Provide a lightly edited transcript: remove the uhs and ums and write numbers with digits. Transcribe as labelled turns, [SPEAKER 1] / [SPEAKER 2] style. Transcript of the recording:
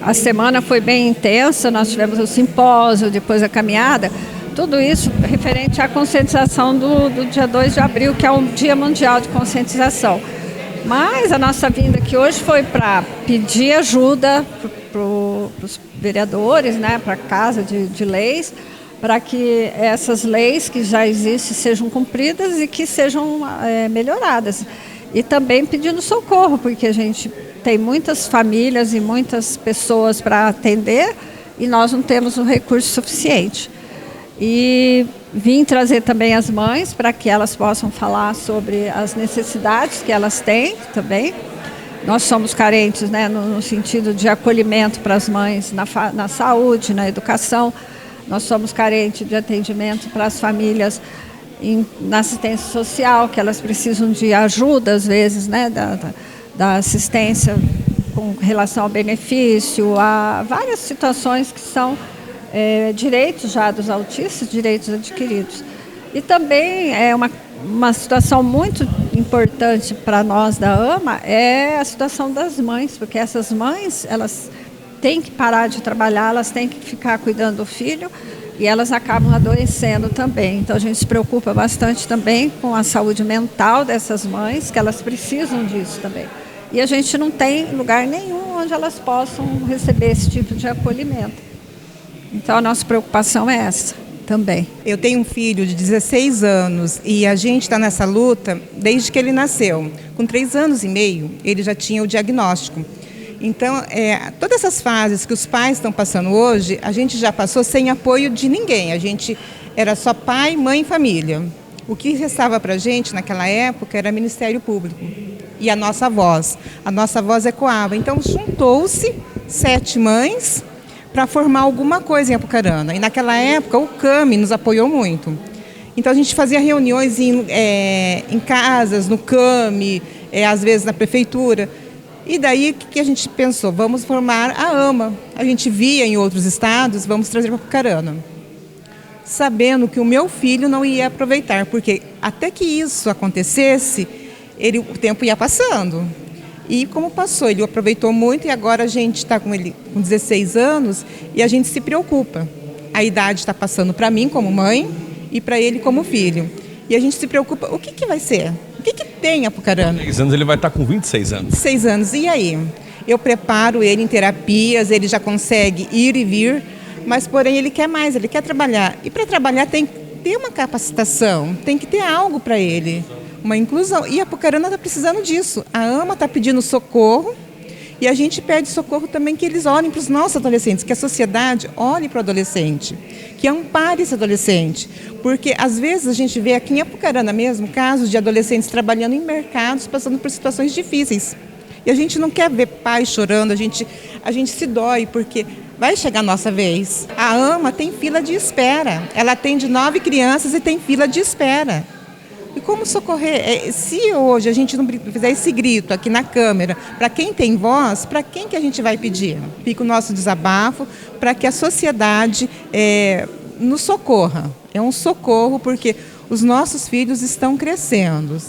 [SPEAKER 1] A semana foi bem intensa, nós tivemos o simpósio, depois a caminhada, tudo isso referente à conscientização do dia 2 de abril, que é o Dia Mundial de Conscientização. Mas a nossa vinda aqui hoje foi para pedir ajuda para os vereadores, né, para a Casa de Leis, para que essas leis que já existem sejam cumpridas e que sejam melhoradas. E também pedindo socorro, porque a gente tem muitas famílias e muitas pessoas para atender e nós não temos um recurso suficiente. E vim trazer também as mães para que elas possam falar sobre as necessidades que elas têm também. Nós somos carentes, né, no sentido de acolhimento para as mães na saúde, na educação. Nós somos carentes de atendimento para as famílias na assistência social, que elas precisam de ajuda, às vezes, né, da assistência com relação ao benefício, a várias situações que são direitos já dos autistas, direitos adquiridos. E também é uma situação muito importante para nós da AMA, é a situação das mães, porque essas mães, elas têm que parar de trabalhar, elas têm que ficar cuidando do filho e elas acabam adoecendo também. Então a gente se preocupa bastante também com a saúde mental dessas mães, que elas precisam disso também. E a gente não tem lugar nenhum onde elas possam receber esse tipo de acolhimento. Então a nossa preocupação é essa também.
[SPEAKER 2] Eu tenho um filho de 16 anos e a gente está nessa luta desde que ele nasceu. Com 3 anos e meio, ele já tinha o diagnóstico. Então, todas essas fases que os pais estão passando hoje, a gente já passou sem apoio de ninguém. A gente era só pai, mãe e família. O que restava para a gente naquela época era Ministério Público e a nossa voz. A nossa voz ecoava. Então, juntou-se 7 mães para formar alguma coisa em Apucarana. E naquela época o CAMI nos apoiou muito. Então a gente fazia reuniões em casas, no CAMI, às vezes na prefeitura. E daí o que a gente pensou? Vamos formar a AMA. A gente via em outros estados, vamos trazer para Apucarana. Sabendo que o meu filho não ia aproveitar, porque até que isso acontecesse, o tempo ia passando. E como passou, ele aproveitou muito e agora a gente está com ele com 16 anos e a gente se preocupa. A idade está passando para mim como mãe e para ele como filho. E a gente se preocupa, o que vai ser? O que tem Apucarana?
[SPEAKER 3] 6 anos ele vai estar com 26 anos.
[SPEAKER 2] 6 anos, e aí? Eu preparo ele em terapias, ele já consegue ir e vir, mas porém ele quer mais, ele quer trabalhar. E para trabalhar tem que ter uma capacitação, tem que ter algo para ele. Uma inclusão, e a Apucarana está precisando disso. A AMA está pedindo socorro e a gente pede socorro também que eles olhem para os nossos adolescentes, que a sociedade olhe para o adolescente, que ampare esse adolescente. Porque às vezes a gente vê aqui em Apucarana mesmo casos de adolescentes trabalhando em mercados, passando por situações difíceis. E a gente não quer ver pais chorando, a gente se dói porque vai chegar a nossa vez. A AMA tem fila de espera, ela atende 9 crianças e tem fila de espera. E como socorrer? Se hoje a gente não fizer esse grito aqui na Câmara, para quem tem voz, para quem que a gente vai pedir? Fica o nosso desabafo para que a sociedade nos socorra. É um socorro porque os nossos filhos estão crescendo.